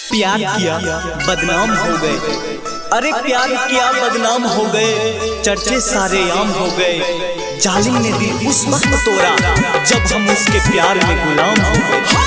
प्यार किया बदनाम हो गए, अरे प्यार किया बदनाम हो गए, चर्चे सारे आम हो गए। जालिम ने दिल उस वक्त तोड़ा जब हम उसके प्यार में गुलाम हो गए।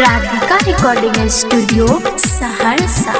Radhika recording studio Saharsa.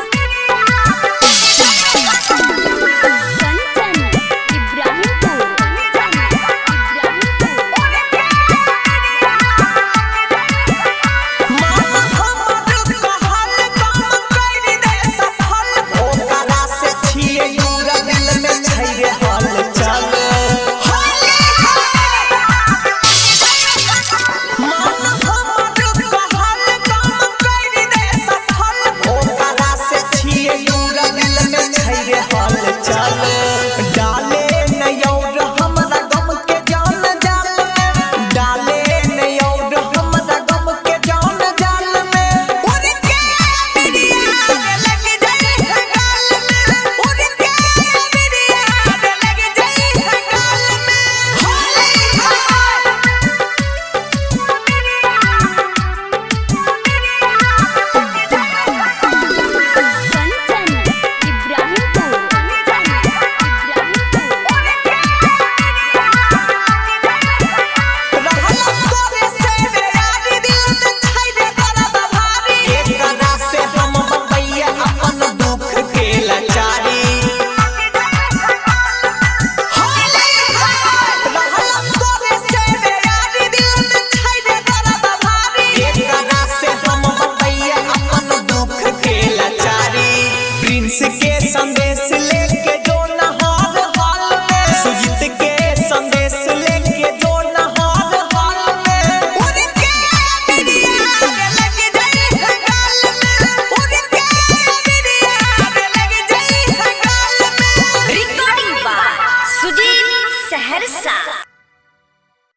के संदेश लेके जो नहार हाल में, सुजीत के संदेश लेके जो नहार हाल में, उनके बिरिया लग जाई गाल में, उनके बिरिया लग जाई गाल में। Recording by Sujit Saharsa.